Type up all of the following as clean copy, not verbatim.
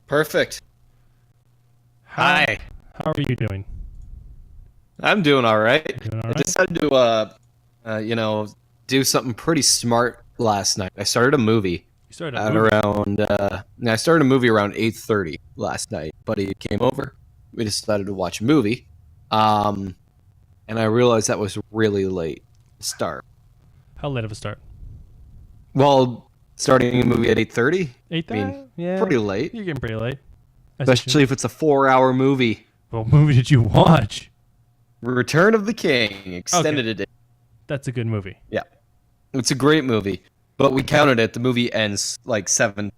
Perfect. How Hi. how are you doing? I'm doing all right. Doing all I right? decided to, uh, you know, do something pretty smart last night. I started a movie You started a at movie. around, I started a movie around 8:30 last night. Buddy came over. We decided to watch a movie. Um, and I realized that was really late to start. How late of a start? Well, starting a movie at 8:30, Eight I mean, that? Yeah, pretty late, you're getting pretty late. As you should. especially if it's a 4-hour movie. What movie did you watch? Return of the King, Okay, extended edition. that's a good movie. Yeah. It's a great movie, but we counted it. The movie ends like seven.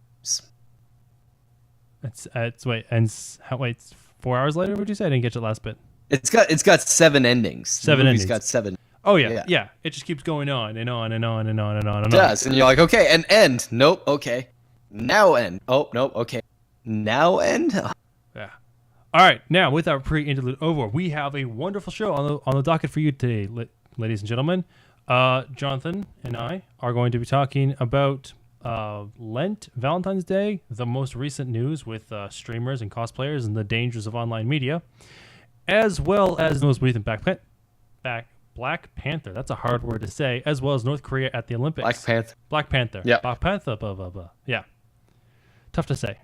It's wait, and how wait, it's 4 hours later? Would you say? I didn't get your last bit. It's got seven endings. The Seven movie's endings. got seven. Oh yeah, Yeah, yeah. It just keeps going on and on and on and on and on it and on. does, and you're like, okay, and end. Nope. Okay. Now end. Oh, nope. Okay. Now end. Yeah. All right. Now, with our pre-interlude over, we have a wonderful show on the docket for you today, ladies and gentlemen. Jonathan and I are going to be talking about Lent, Valentine's Day, the most recent news with streamers and cosplayers, and the dangers of online media, as well as the most recent Black Panther. That's a hard word to say, as well as North Korea at the Black Olympics. Panther. Black Panther. Yeah. Black Panther. Blah blah blah. Yeah. Tough to say.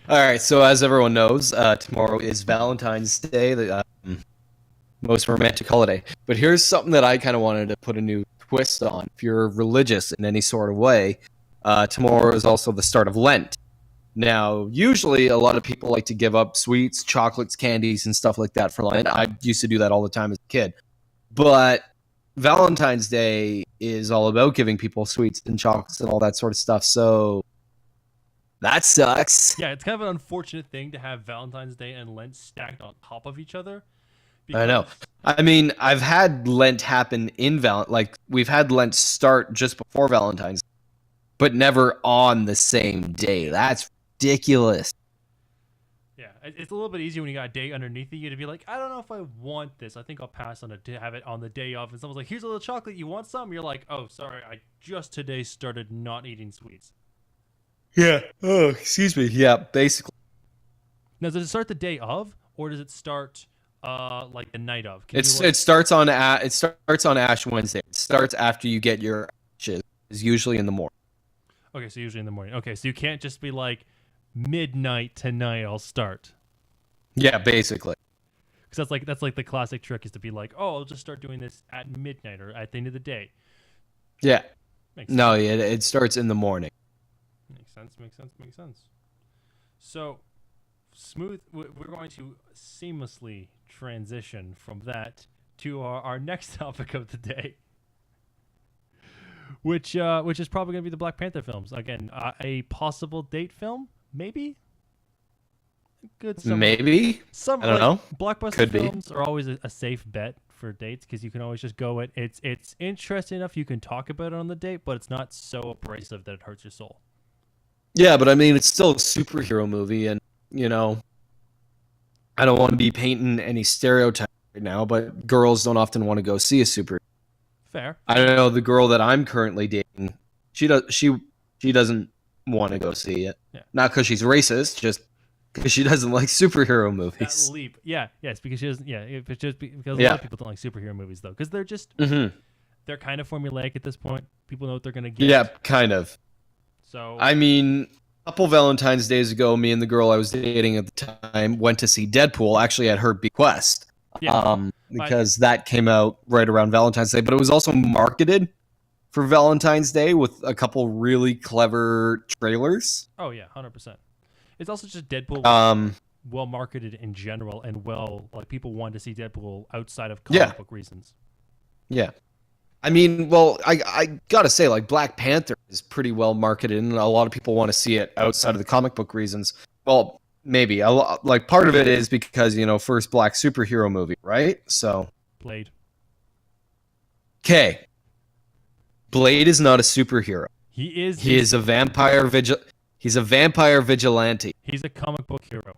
All right. So as everyone knows, tomorrow is Valentine's Day, the most romantic holiday. But here's something that I kind of wanted to put a new twist on. If you're religious in any sort of way, tomorrow is also the start of Lent. Now, usually a lot of people like to give up sweets, chocolates, candies, and stuff like that for Lent. I used to do that all the time as a kid. But Valentine's Day is all about giving people sweets and chocolates and all that sort of stuff. So that sucks. Yeah, it's kind of an unfortunate thing to have Valentine's Day and Lent stacked on top of each other. I know. Because I mean, I've had Lent happen like we've had Lent start just before Valentine's, but never on the same day. That's ridiculous. yeah, it's a little bit easier when you got a day underneath you to be like, I don't know if I want this. I think I'll pass on it to have it on the day off. And someone's like, here's a little chocolate. You want some? You're like, oh, sorry, I just today started not eating sweets. Yeah. Oh, excuse me. Yeah, basically. Now, does it start the day of, or does it start like the night of? It starts on Ash Wednesday. It starts after you get your ashes. Is usually in the morning. Okay, so usually in the morning. Okay, so you can't just be like midnight tonight. I'll start. Yeah, basically. Because that's like the classic trick is to be like, oh, I'll just start doing this at midnight or at the end of the day. Yeah. Makes No, sense. it starts in the morning. Makes sense. Makes sense. Makes sense. So smooth. We're going to seamlessly transition from that to our next topic of the day, which is probably going to be the Black Panther films. Again, a possible date film, maybe. Good summer. Maybe. Some I don't know. blockbuster Could be. films are always a safe bet for dates because you can always just go it. It's interesting enough you can talk about it on the date, but it's not so abrasive that it hurts your soul. Yeah, but I mean, it's still a superhero movie, and I don't want to be painting any stereotype right now, but girls don't often want to go see a super. Fair. I don't know the girl that I'm currently dating. She doesn't want to go see it. Yeah. Not because she's racist, just because she doesn't like superhero That movies. leap. Yeah. Yes. Because she doesn't. Yeah. If it's just because a lot Yeah. of people don't like superhero movies though, because they're just Mm-hmm. they're kind of formulaic at this point. People know what they're gonna get. Yeah, kind of. So I mean, a couple Valentine's days ago, me and the girl I was dating at the time went to see Deadpool. Actually, at her bequest. yeah. Because that came out right around Valentine's Day, but it was also marketed for Valentine's Day with a couple really clever trailers. Oh yeah. 100%. It's also just Deadpool Um, well marketed in general and well like people want to see Deadpool outside of Yeah. comic book reasons. yeah. I mean, well, I gotta say, like, Black Panther is pretty well marketed, and a lot of people want to see it outside of the comic book reasons. Well, maybe. Like, part of it is because, first black superhero movie, right? So, Blade. okay. Blade is not a superhero. He is. He is a vampire He's a vampire vigilante. He's a comic book hero.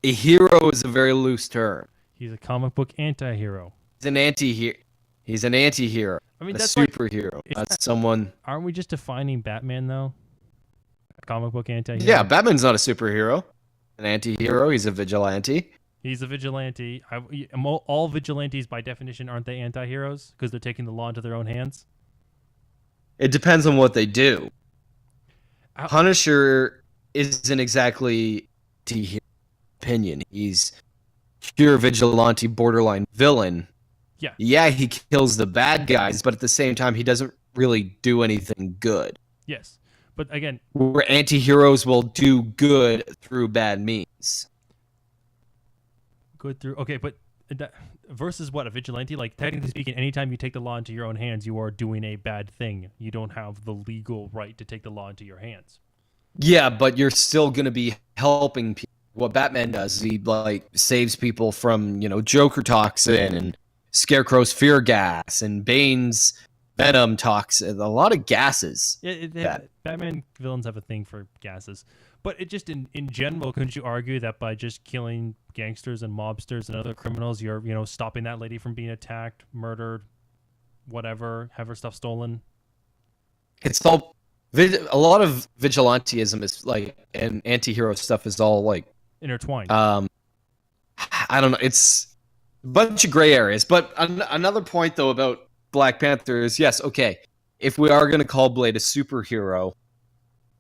A hero is a very loose term. He's a comic book anti-hero. He's an anti-hero. He's an anti-hero. I mean, A that's like, superhero. isn't That's that- someone. aren't we just defining Batman though? comic book anti-hero. Yeah, Batman's not a superhero, an anti-hero. He's a vigilante. He's a vigilante. All vigilantes, by definition, aren't they anti-heroes because they're taking the law into their own hands? It depends on what they do. How- Punisher isn't exactly anti-hero opinion. He's pure vigilante, borderline villain. Yeah. Yeah, he kills the bad guys, but at the same time, he doesn't really do anything good. Yes, but again, Where anti-heroes will do good through bad means. good through. Okay, but versus what, a vigilante? Like, technically speaking, anytime you take the law into your own hands, you are doing a bad thing. You don't have the legal right to take the law into your hands. Yeah, but you're still going to be helping people. What Batman does, he like saves people from, Joker toxin and Scarecrow's fear gas and Bane's venom toxin. A lot of gases. Batman villains have a thing for gases. But it just in general, couldn't you argue that by just killing gangsters and mobsters and other criminals, you're stopping that lady from being attacked, murdered, whatever, have her stuff stolen? It's all a lot of vigilantism is like, and anti-hero stuff is all like Intertwined. I don't know. It's a bunch of gray areas. But another point though about Black Panther is, yes, okay, if we are going to call Blade a superhero,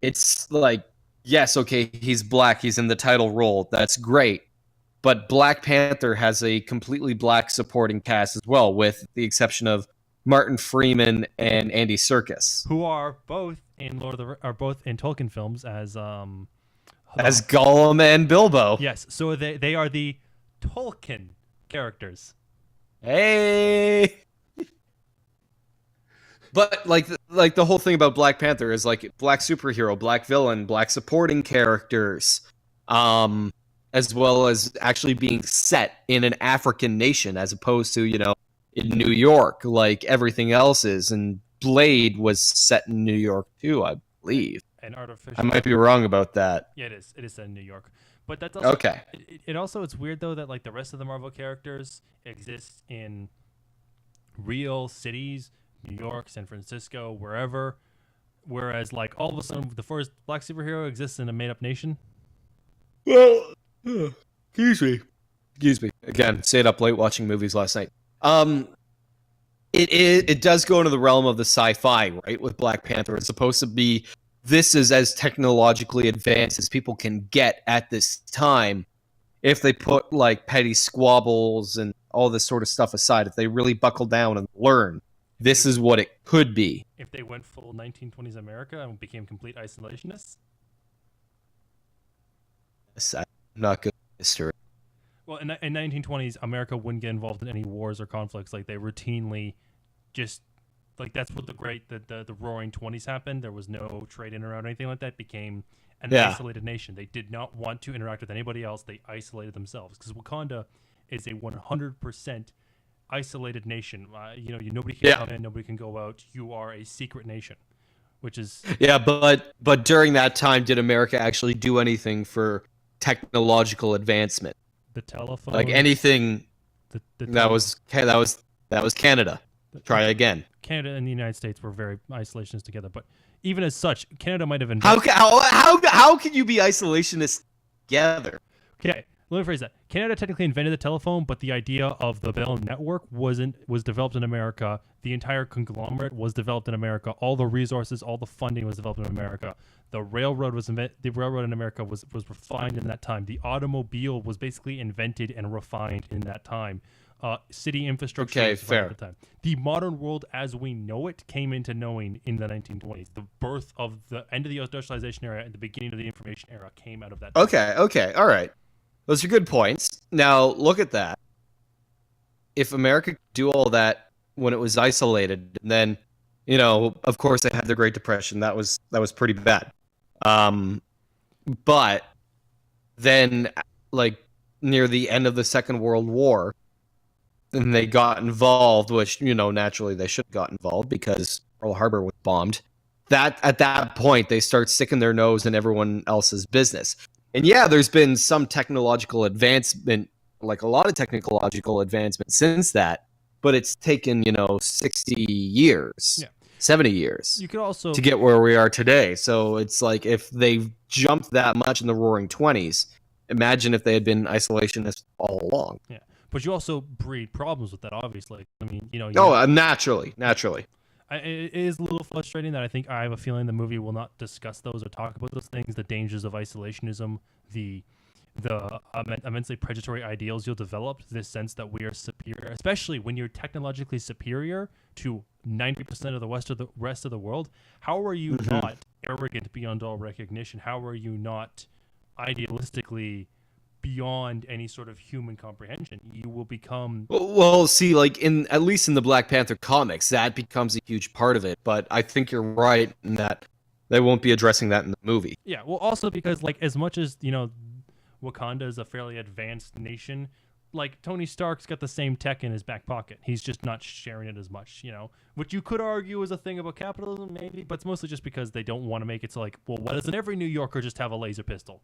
it's like, yes, okay, he's black, he's in the title role, that's great. But Black Panther has a completely black supporting cast as well, with the exception of Martin Freeman and Andy Serkis, who are both in both in Tolkien films as Gollum and Bilbo. Yes, so they are the Tolkien characters. Hey. But like the whole thing about Black Panther is like black superhero, black villain, black supporting characters, as well as actually being set in an African nation as opposed to, in New York like everything else is. And Blade was set in New York too, I believe. And artificial. I might be wrong about that. Yeah, it is. It is set in New York. But that's also Okay. It's weird though that like the rest of the Marvel characters exist in real cities. New York, San Francisco, wherever. Whereas, like, all of a sudden, the first black superhero exists in a made-up nation. Well, excuse me. Again, stayed up late watching movies last night. It does go into the realm of the sci-fi, right? With Black Panther, it's supposed to be, this is as technologically advanced as people can get at this time. If they put like petty squabbles and all this sort of stuff aside, if they really buckle down and learn. This is what it could be. If they went full 1920s America and became complete isolationists? I'm not good at history. Well, in 1920s, America wouldn't get involved in any wars or conflicts. Like, they routinely just... Like, that's what the Roaring 20s happened. There was no trade in or out or anything like that. It became an isolated nation. They did not want to interact with anybody else. They isolated themselves. Because Wakanda is a 100% isolated nation. Nobody can come in, nobody can go out. You are a secret nation, which is but during that time, did America actually do anything for technological advancement? The telephone, like anything. That was Canada. Try again. Canada and the United States were very isolationist together, but even as such, Canada might have invented. How can you be isolationist together? Okay. Let me phrase that. Canada technically invented the telephone, but the idea of the Bell network was developed in America. The entire conglomerate was developed in America. All the resources, all the funding was developed in America. The railroad in America was refined in that time. The automobile was basically invented and refined in that time. City infrastructure was refined at the time. The modern world as we know it came into knowing in the 1920s. The birth of the end of the industrialization era and the beginning of the information era came out of that time. Okay, all right. Those are good points. Now, look at that. If America could do all that when it was isolated, then, of course they had the Great Depression. That was pretty bad. But then, like, near the end of the Second World War, then they got involved, which, naturally they should have got involved because Pearl Harbor was bombed. At that point, they start sticking their nose in everyone else's business. And yeah, there's been some technological advancement, like a lot of technological advancement since that, but it's taken, 60 years. Yeah. 70 years You could also to get where we are today. So it's like if they've jumped that much in the Roaring Twenties, imagine if they had been isolationists all along. yeah, but you also breed problems with that. Obviously, I mean, you know, Naturally. it is a little frustrating that I have a feeling the movie will not discuss those or talk about those things, the dangers of isolationism, the immensely predatory ideals you'll develop, this sense that we are superior, especially when you're technologically superior to 90% of the rest of the world. How are you not arrogant beyond all recognition? How are you not idealistically beyond any sort of human comprehension? You will become Well, see, like at least in the Black Panther comics, that becomes a huge part of it. But I think you're right in that they won't be addressing that in the movie. yeah. Well, also because like as much as Wakanda is a fairly advanced nation, like Tony Stark's got the same tech in his back pocket. He's just not sharing it as much, which you could argue is a thing about capitalism, maybe, but it's mostly just because they don't want to make it so like, well, why doesn't every New Yorker just have a laser pistol?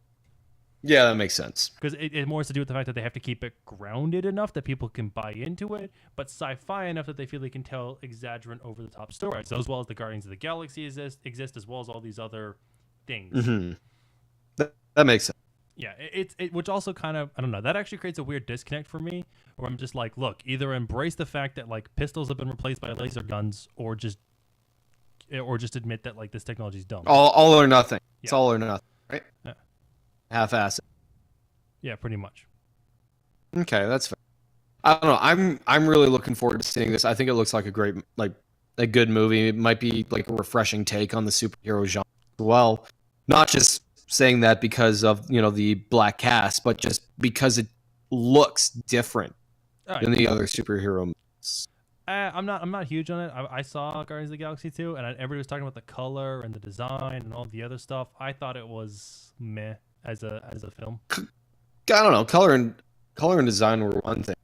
Yeah, that makes sense. Because it more has to do with the fact that they have to keep it grounded enough that people can buy into it, but sci-fi enough that they feel they can tell exaggerant, over-the-top stories. So as well as the Guardians of the Galaxy exist as well as all these other things. Mm-hmm. That makes sense. Yeah, which also kind of, I don't know, that actually creates a weird disconnect for me, where I'm just like, look, either embrace the fact that like pistols have been replaced by laser guns, or just admit that like this technology is dumb. All or nothing. Yeah. It's all or nothing, right? Yeah. Half-assed. Yeah, pretty much. Okay, that's fair. I don't know. I'm really looking forward to seeing this. I think it looks like a good movie. It might be like a refreshing take on the superhero genre as well. Not just saying that because of the black cast, but just because it looks different than the other superhero movies. I'm not huge on it. I saw Guardians of the Galaxy 2, and everybody was talking about the color and the design and all the other stuff. I thought it was meh as a film. I don't know. Color and design were one thing.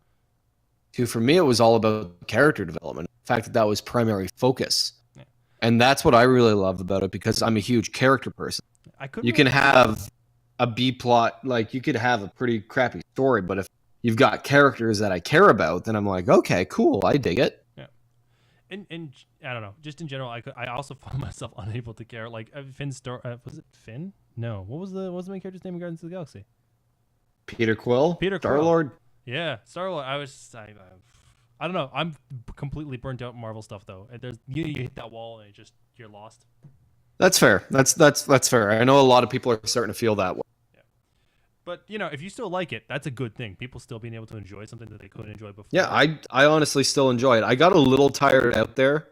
Two, for me, it was all about character development. The fact that was primary focus. Yeah. And that's what I really love about it, because I'm a huge character person. You can have a B plot, like you could have a pretty crappy story, but if you've got characters that I care about, then I'm like, okay, cool, I dig it. Yeah. And I don't know, just in general, I also found myself unable to care. Like Finn's story, was it Finn? No, what was the main character's name in Guardians of the Galaxy? Peter Quill. Star-Lord. Yeah, Star-Lord. I don't know. I'm completely burnt out Marvel stuff though. You hit that wall and you're lost. That's fair. That's fair. I know a lot of people are starting to feel that way. Yeah. But if you still like it, that's a good thing. People still being able to enjoy something that they couldn't enjoy before. Yeah, I honestly still enjoy it. I got a little tired out there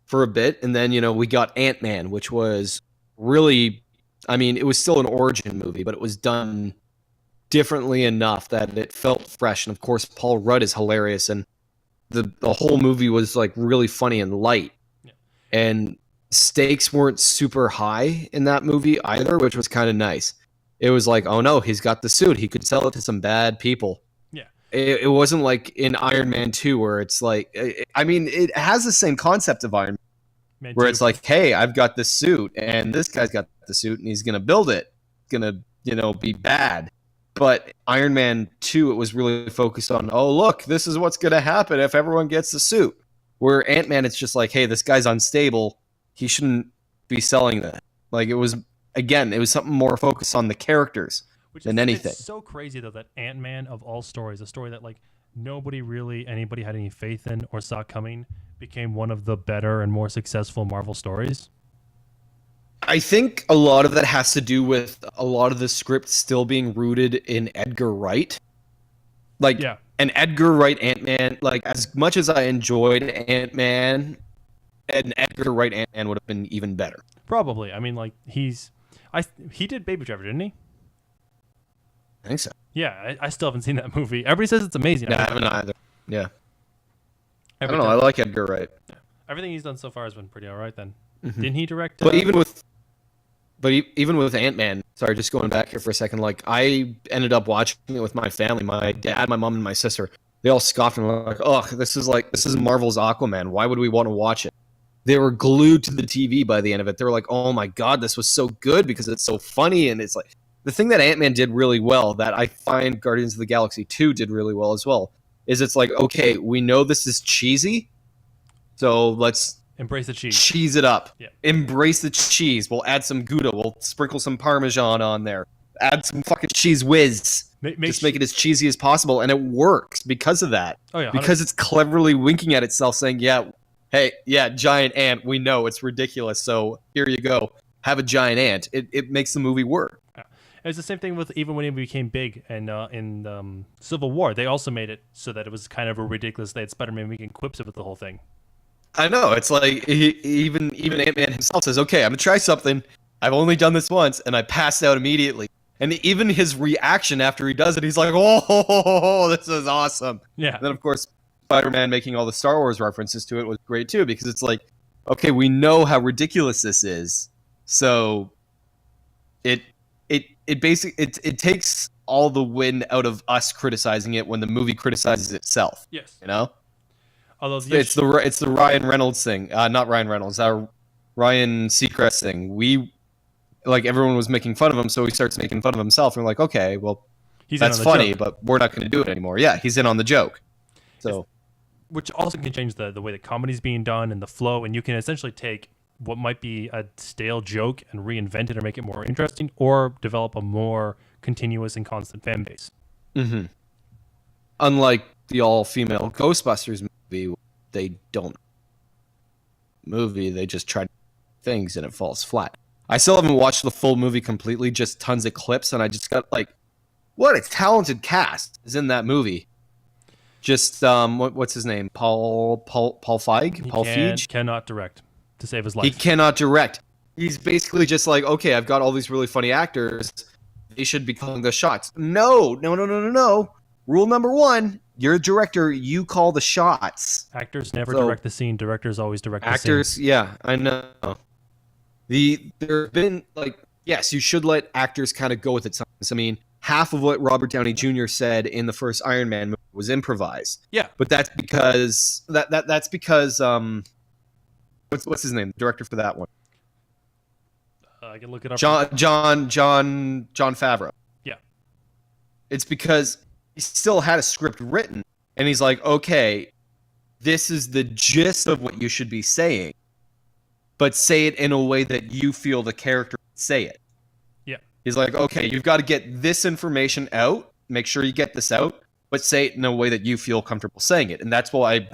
for a bit, and then we got Ant-Man, which was really, I mean, it was still an origin movie, but it was done differently enough that it felt fresh. And of course, Paul Rudd is hilarious, and the whole movie was like really funny and light. Yeah. And stakes weren't super high in that movie either, which was kind of nice. It was like, oh no, he's got the suit. He could sell it to some bad people. Yeah. It wasn't like in Iron Man 2 where it's like, I mean, it has the same concept of Iron Man, where it's like, hey, I've got this suit and this guy's got the suit and he's going to build it. It's going to, be bad. But Iron Man 2, it was really focused on, oh, look, this is what's going to happen if everyone gets the suit. Where Ant-Man, it's just like, hey, this guy's unstable. He shouldn't be selling that. Like, it was something more focused on the characters than anything. It's so crazy, though, that Ant-Man, of all stories, a story that, like, anybody had any faith in or saw coming, became one of the better and more successful Marvel stories. I think a lot of that has to do with a lot of the script still being rooted in Edgar Wright. Like, yeah. An Edgar Wright Ant-Man, like, as much as I enjoyed Ant-Man, an Edgar Wright Ant-Man would have been even better. Probably. I mean, like, he did Baby Driver, didn't he? I think so. Yeah, I still haven't seen that movie. Everybody says it's amazing. Yeah, I haven't either. Yeah. I don't know. I like Edgar Wright. Yeah. Everything he's done so far has been pretty all right then. Mm-hmm. Didn't he direct? But even with Ant-Man, sorry, just going back here for a second, like, I ended up watching it with my family, my dad, my mom, and my sister. They all scoffed and were like, oh, this is Marvel's Aquaman. Why would we want to watch it? They were glued to the TV by the end of it. They were like, oh my God, this was so good because it's so funny. And it's like, the thing that Ant-Man did really well, that I find Guardians of the Galaxy 2 did really well as well, is it's like, okay, we know this is cheesy, so let's Embrace the cheese. Cheese it up. Yeah. Embrace the cheese. We'll add some Gouda. We'll sprinkle some Parmesan on there. Add some fucking cheese whiz. Just make it as cheesy as possible, and it works because of that. Oh yeah, because it's cleverly winking at itself, saying, "Yeah, hey, yeah, giant ant. We know it's ridiculous, so here you go. Have a giant ant." It makes the movie work. It's the same thing with even when it became big and in Civil War, they also made it so that it was kind of a ridiculous. They had Spider-Man making quips with the whole thing. I know. It's like even Ant-Man himself says, "Okay, I'm gonna try something. I've only done this once, and I passed out immediately." And even his reaction after he does it, he's like, "Oh, this is awesome!" Yeah. And then, of course, Spider-Man making all the Star Wars references to it was great too, because it's like, okay, we know how ridiculous this is, so it basically it takes all the wind out of us criticizing it when the movie criticizes itself. Yes. You know. Although It's the Ryan Reynolds thing, not Ryan Reynolds, Ryan Seacrest thing. Like everyone was making fun of him, so he starts making fun of himself, and we're like, okay, well, that's funny, joke. but we're not going to do it anymore. Yeah, he's in on the joke. So, which also can change the way that comedy's being done and the flow, and you can essentially take what might be a stale joke and reinvent it or make it more interesting, or develop a more continuous and constant fan base. mm-hmm. Unlike the all-female Ghostbusters movie, they don't they just try things and it falls flat. I still haven't watched the full movie completely, just tons of clips, and I just got like, what a talented cast is in that movie. Just what's his name? Paul Feig? Paul Feig? Cannot direct to save his life. He cannot direct. He's basically just like, okay, I've got all these really funny actors. They should be calling the shots. No. Rule number 1, you're a director, you call the shots. Actors never direct the scene. Directors always direct the scene. Actors, yeah, I know. There have been, like, yes, you should let actors kind of go with it sometimes. I mean, half of what Robert Downey Jr. said in the first Iron Man movie was improvised. Yeah. But that's because that's because what's his name? The director for that one. I can look it up. John Favreau. Yeah. It's because he still had a script written, and he's like, okay, this is the gist of what you should be saying, but say it in a way that you feel the character would say it. Yeah. He's like, okay, you've got to get this information out, make sure you get this out, but say it in a way that you feel comfortable saying it. And that's why,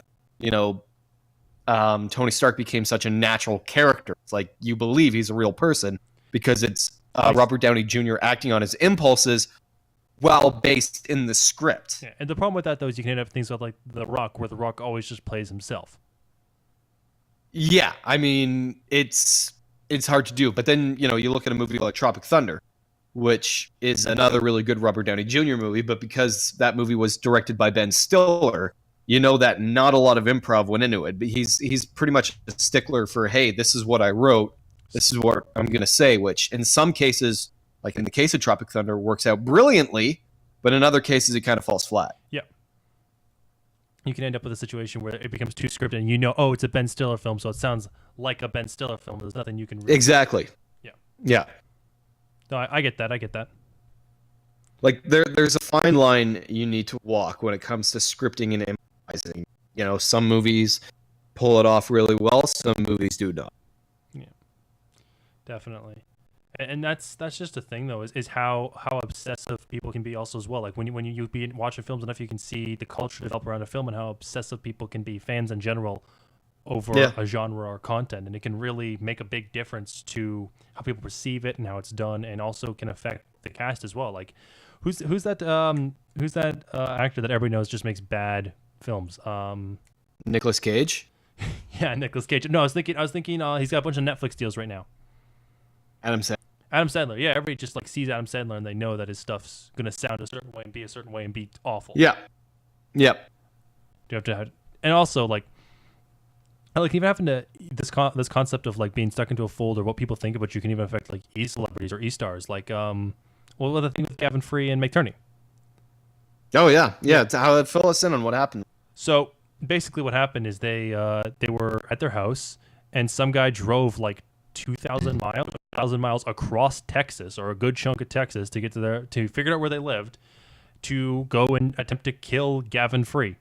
Tony Stark became such a natural character. It's like you believe he's a real person because it's Robert Downey Jr. acting on his impulses while based in the script. Yeah. And the problem with that, though, is you can end up things like The Rock, where The Rock always just plays himself. Yeah, I mean, it's hard to do. But then, you look at a movie like Tropic Thunder, which is another really good Robert Downey Jr. movie, but because that movie was directed by Ben Stiller, you know that not a lot of improv went into it. But he's pretty much a stickler for, hey, this is what I wrote, this is what I'm going to say, which in some cases, like in the case of Tropic Thunder, works out brilliantly, but in other cases it kind of falls flat. Yeah. You can end up with a situation where it becomes too scripted and oh, it's a Ben Stiller film, so it sounds like a Ben Stiller film. There's nothing you can really... Exactly. Yeah. Yeah. No, I get that. Like, there's a fine line you need to walk when it comes to scripting and improvising. Some movies pull it off really well, some movies do not. Yeah. Definitely. And that's just a thing, though, is how obsessive people can be also as well. Like when you be watching films enough, you can see the culture develop around a film and how obsessive people can be, fans in general, over a genre or content. And it can really make a big difference to how people perceive it and how it's done, and also can affect the cast as well. Like who's that actor that everybody knows just makes bad films? Nicolas Cage? Yeah, Nicolas Cage. No, I was thinking he's got a bunch of Netflix deals right now. Adam Sandler, yeah, everybody just like sees Adam Sandler and they know that his stuff's gonna sound a certain way and be a certain way and be awful. Yeah, yep. You have to, and also like even having to this concept of like being stuck into a fold or what people think about you can even affect like e-celebrities or e-stars. Like the thing with Gavin Free and McTurney. Oh yeah. How fill us in on what happened. So basically, what happened is they were at their house and some guy drove like 2,000 miles across Texas, or a good chunk of Texas, to get to figure out where they lived, to go and attempt to kill Gavin Free.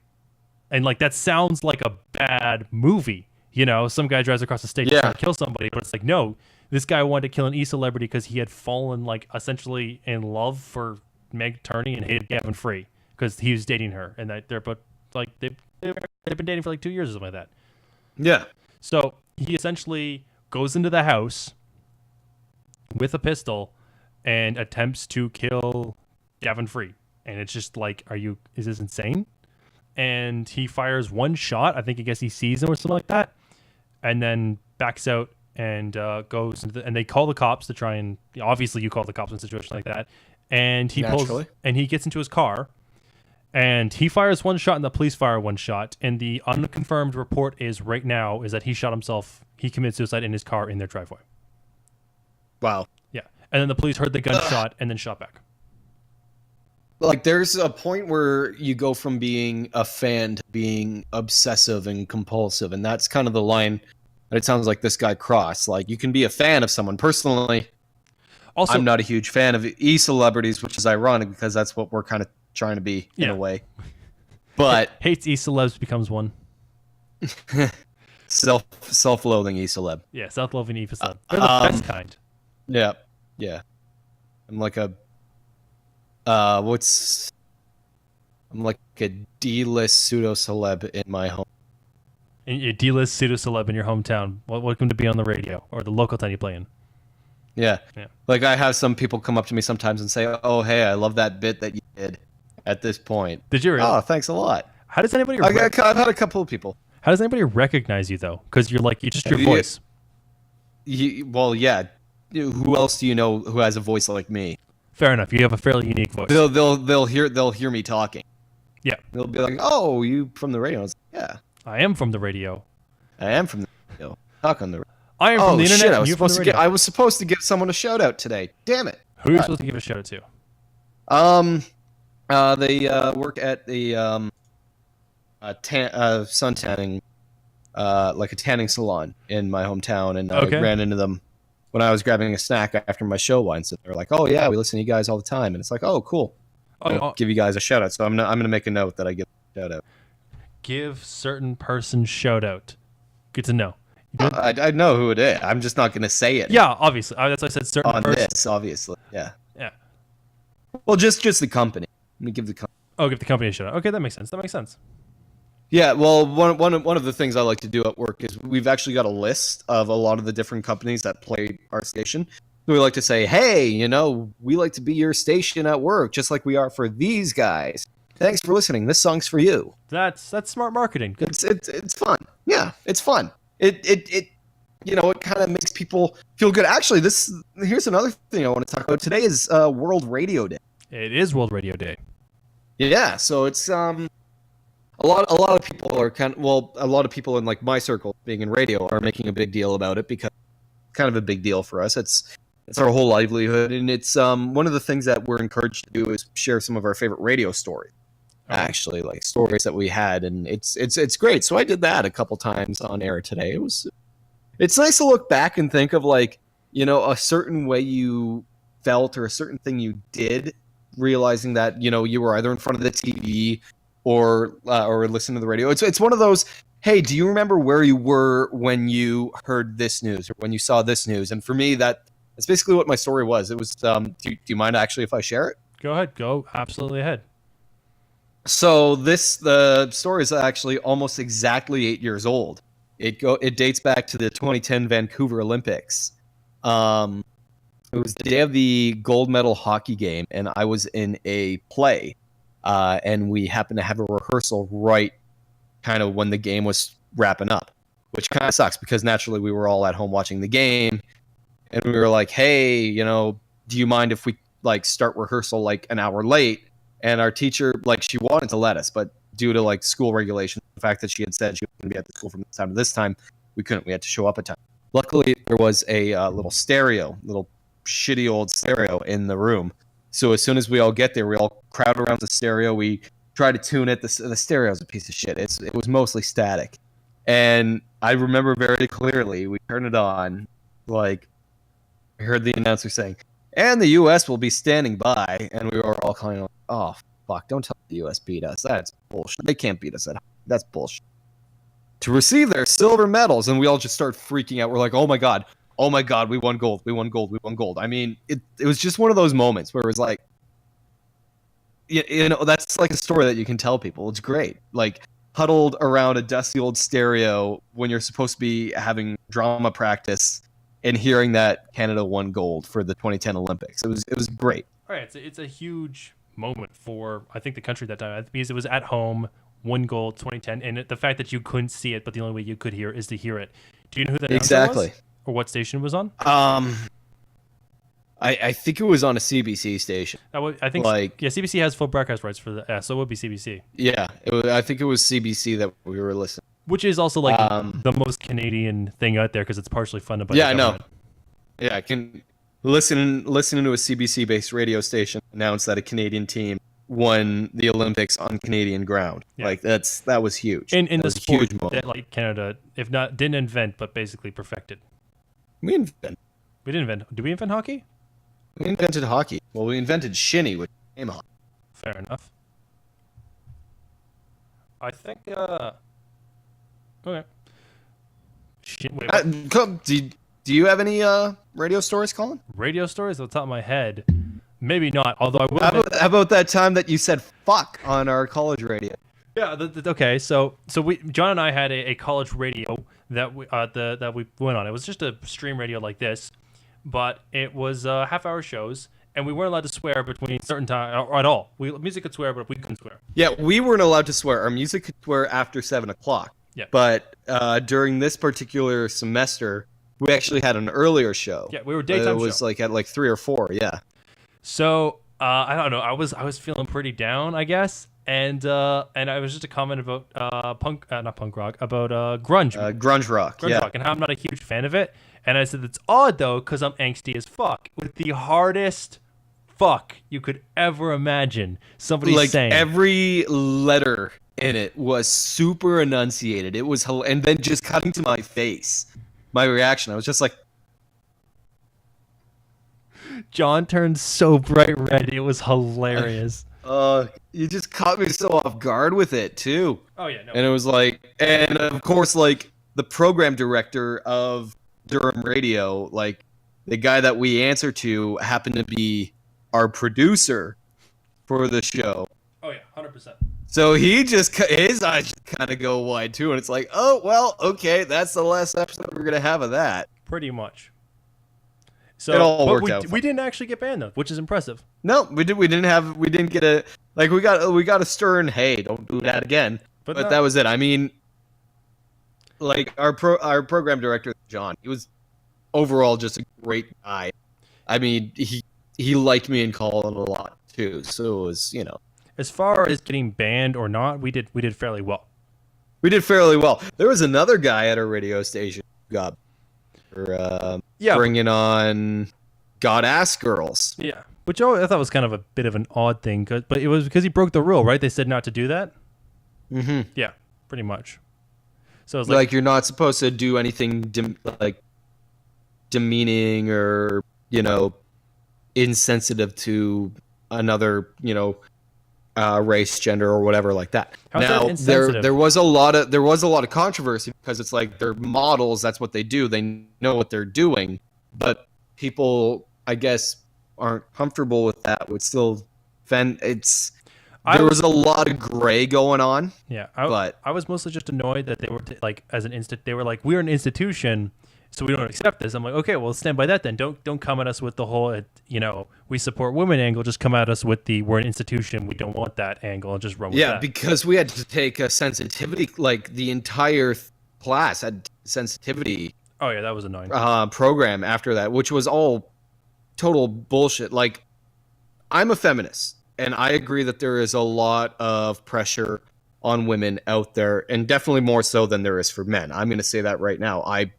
And like that sounds like a bad movie. You know, some guy drives across the state to try to kill somebody, but it's like, no, this guy wanted to kill an e-celebrity because he had fallen, like, essentially in love for Meg Turney and hated Gavin Free because he was dating her, and that they're but like they've been dating for like 2 years or something like that. Yeah. So he essentially goes into the house with a pistol and attempts to kill Gavin Free, and it's just like, is this insane? And he fires one shot. I think, I guess he sees him or something like that, and then backs out and goes into and they call the cops to try and, obviously you call the cops in a situation like that, and he pulls and he gets into his car and he fires one shot and the police fire one shot, and the unconfirmed report is right now is that he shot himself. He committed suicide in his car in their driveway. Wow. Yeah, and then the police heard the gunshot and then shot back. Like, there's a point where you go from being a fan to being obsessive and compulsive, and that's kind of the line that it sounds like this guy crossed. Like, you can be a fan of someone. Personally, also, I'm not a huge fan of e-celebrities, which is ironic because that's what we're kind of trying to be in a way. But hates e-celebs becomes one. Self-loathing e-celeb. Yeah, self-loathing e-celeb. They're the best kind. Yeah, yeah. I'm like a I'm like a D-list pseudo-celeb in my home. And a D-list pseudo-celeb in your hometown. Welcome to be on the radio or the local town you play in. Yeah. Like, I have some people come up to me sometimes and say, "Oh, hey, I love that bit that you did at this point." Did you really? Oh, thanks a lot. How does anybody? I've had a couple of people. How does anybody recognize you though? Because you're just your voice. Well, yeah. Who else do you know who has a voice like me? Fair enough. You have a fairly unique voice. They'll hear me talking. Yeah. They'll be like, "Oh, you from the radio?" I was like, "Yeah, I am from the radio. I am from the radio. Talk on the radio. I am from the internet." Shit, I was supposed to give someone a shout out today. Damn it! Who are you supposed to give a shout out to? They work at the sun tanning, like a tanning salon in my hometown, and I ran into them when I was grabbing a snack after my show once, and they're like, "Oh yeah, we listen to you guys all the time," and it's like, "Oh cool." I'll give you guys a shout out. So I'm gonna make a note that I give a shout out. Give certain person shout out. Good to know. I know who it is. I'm just not gonna say it. Yeah, obviously. That's why I said certain on person. This, obviously. Yeah. Yeah. Well, just the company. Let me give the company. Oh, give the company a shout out. Okay, that makes sense. Yeah, well, one of the things I like to do at work is we've actually got a list of a lot of the different companies that play our station. So we like to say, "Hey, we like to be your station at work, just like we are for these guys. Thanks for listening. This song's for you." That's smart marketing. Good. It's fun. Yeah, it's fun. It kind of makes people feel good. Actually, here's another thing I want to talk about. Today is World Radio Day. It is World Radio Day. Yeah, so it's a lot of people are a lot of people in like my circle being in radio are making a big deal about it because it's kind of a big deal for us. It's our whole livelihood, and it's one of the things that we're encouraged to do is share some of our favorite radio stories. Actually, like stories that we had, and it's great. So I did that a couple times on air today. It's nice to look back and think of like, a certain way you felt or a certain thing you did, realizing that, you were either in front of the TV or listening to the radio. It's one of those, hey, do you remember where you were when you heard this news or when you saw this news? And for me, that's basically what my story was. It was, do you mind actually if I share it? Go ahead. Go absolutely ahead. So the story is actually almost exactly 8 years old. It dates back to the 2010 Vancouver Olympics. It was the day of the gold medal hockey game, and I was in a play, and we happened to have a rehearsal right kind of when the game was wrapping up, which kind of sucks because naturally we were all at home watching the game, and we were like, hey, do you mind if we like start rehearsal like an hour late? And our teacher, like, she wanted to let us, but due to like school regulations, the fact that she had said she was going to be at the school from this time to this time, we couldn't. We had to show up at time. Luckily, there was a little shitty old stereo in the room. So as soon as we all get there, we all crowd around the stereo. We try to tune it. The stereo's a piece of shit. It was mostly static. And I remember very clearly, we turned it on, like, I heard the announcer saying, "And the U.S. will be standing by," and we were all kind of like, "Oh, fuck, don't tell the U.S. beat us. That's bullshit. They can't beat us at home. That's bullshit." to receive their silver medals, and we all just start freaking out. We're like, oh my god, we won gold, we won gold, we won gold. I mean, it was just one of those moments where it was like, you know, that's like a story that you can tell people. It's great. Like, huddled around a dusty old stereo when you're supposed to be having drama practice and hearing that Canada won gold for the 2010 Olympics. It was great. All right, it's a huge moment for, I think, the country at that time, because it was at home, won gold 2010, and the fact that you couldn't see it, but the only way you could hear is to hear it. Do you know who that announcer was? Or what station it was on? I think it was on a CBC station. I think, like, yeah, CBC has full broadcast rights for that, so it would be CBC. Yeah, I think it was CBC that we were listening. Which is also like the most Canadian thing out there because it's partially funded by. Yeah, the government. I know. Yeah, I can listening to a CBC-based radio station announce that a Canadian team won the Olympics on Canadian ground. Yeah. Like that was huge. In the sport huge moment. That, like, Canada, if not didn't invent, but basically perfected. We didn't invent. Did we invent hockey? We invented hockey. Well, we invented shinny, which became hockey. Fair enough. I think. Okay. Do you have any radio stories, Colin? Radio stories off the top of my head, maybe not. Although I will. How about that time that you said "fuck" on our college radio? Yeah. Okay. So John and I had a college radio that we went on. It was just a stream radio like this, but it was half-hour shows, and we weren't allowed to swear between certain time or at all. Music could swear, but we couldn't swear. Yeah, we weren't allowed to swear. Our music could swear after 7:00. Yeah. But during this particular semester, we actually had an earlier show. Yeah, we were daytime. It was like at like 3 or 4. Yeah. So I don't know. I was feeling pretty down, I guess, and I was just a comment about not punk rock, about grunge. Grunge rock. Grunge rock, and how I'm not a huge fan of it. And I said it's odd though, because I'm angsty as fuck with the hardest fuck you could ever imagine. Somebody like saying every letter in it was super enunciated. It was, and then just cutting to my face, my reaction, I was just like, John turned so bright red. It was hilarious. You just caught me so off guard with it too. Oh yeah, no. And it was like, and of course, like the program director of Durham Radio, like the guy that we answer to, happened to be our producer for the show. Oh yeah, 100%. So his eyes kind of go wide too, and it's like, oh well, okay, that's the last episode we're gonna have of that. Pretty much. So it all worked out. We didn't actually get banned though, which is impressive. No, we didn't get a, like, we got a stern, hey, don't do that again. But that was it. I mean, like our program director John, he was overall just a great guy. I mean, he liked me and Colin a lot too, so it was, you know. As far as getting banned or not, we did fairly well. We did fairly well. There was another guy at our radio station who got bringing on God-ass girls. Yeah, which I thought was kind of a bit of an odd thing, but it was because he broke the rule, right? They said not to do that. Mm-hmm. Yeah, pretty much. So it's like you're not supposed to do anything like demeaning or, you know, insensitive to another, you know, race, gender, or whatever like that. How's now that insensitive? there was a lot of controversy because it's like they're models, that's what they do, they know what they're doing, but people, I guess, aren't comfortable with that, would still offend. There was a lot of gray going on. Yeah, I was mostly just annoyed that they were like, as an they were like, we're an institution, so we don't accept this. I'm like, okay, well, stand by that then. Don't come at us with the whole, you know, we support women angle. Just come at us with the we're an institution, we don't want that angle, and just run with that. Yeah, because we had to take a sensitivity, like the entire class had sensitivity. Oh yeah, that was annoying. Program after that, which was all total bullshit. Like, I'm a feminist, and I agree that there is a lot of pressure on women out there, and definitely more so than there is for men. I'm going to say that right now. I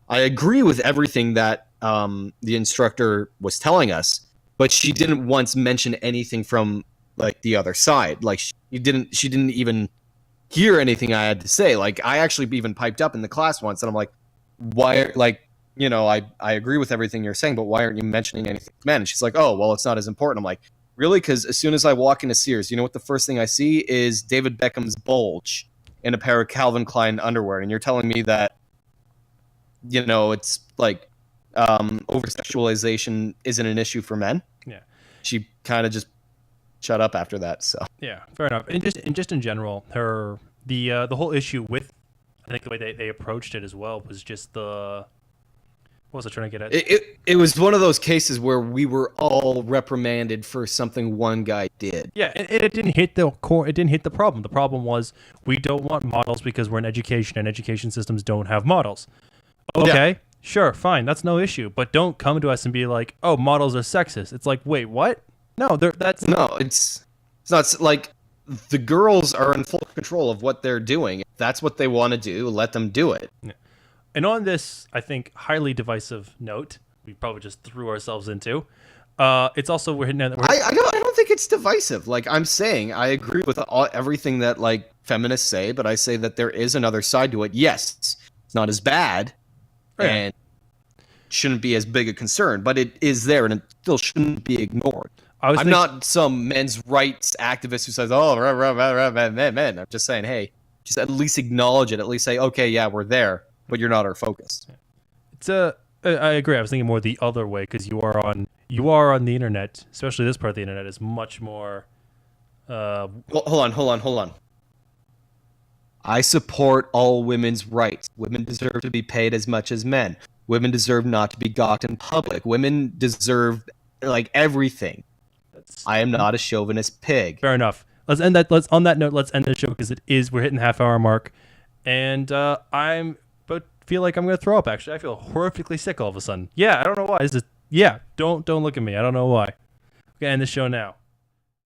agree with everything that the instructor was telling us, but she didn't once mention anything from like the other side. Like she didn't even hear anything I had to say. Like I actually even piped up in the class once, and I'm like, why? Like, you know, I agree with everything you're saying, but why aren't you mentioning anything to men? And she's like, oh, well, it's not as important. I'm like, really? Because as soon as I walk into Sears, you know what the first thing I see is David Beckham's bulge. in a pair of Calvin Klein underwear, and you're telling me that, it's like over sexualization isn't an issue for men. Yeah. She kind of just shut up after that. So Yeah, fair enough. And just in general, the whole issue with, I think the way they approached it as well was just what was I trying to get at? it was one of those cases where we were all reprimanded for something one guy did. Yeah, and it didn't hit the core. It didn't hit the problem. The problem was we don't want models because we're in education, and education systems don't have models. Okay, yeah. Sure, fine, that's no issue. But don't come to us and be like, "Oh, models are sexist." It's like, wait, what? No, it's not like the girls are in full control of what they're doing. If that's what they want to do, let them do it. Yeah. And on this, I think, highly divisive note, we probably just threw ourselves into. It's also we're hitting. I don't think it's divisive. Like I'm saying, I agree with everything that like feminists say, but I say that there is another side to it. Yes, it's not as bad, and shouldn't be as big a concern, but it is there, and it still shouldn't be ignored. I'm not some men's rights activist who says, "Oh, men." I'm just saying, hey, just at least acknowledge it. At least say, "Okay, yeah, we're there, but you're not our focus." I agree. I was thinking more the other way because you are on the internet, especially this part of the internet is much more. Hold on. I support all women's rights. Women deserve to be paid as much as men. Women deserve not to be gawked in public. Women deserve like everything. I am not a chauvinist pig. Fair enough. Let's end that. Let's end the show because we're hitting the half-hour mark, and feel like I'm gonna throw up. Actually, I feel horrifically sick all of a sudden. Yeah, I don't know why. Don't look at me. I don't know why. Okay, end the show now.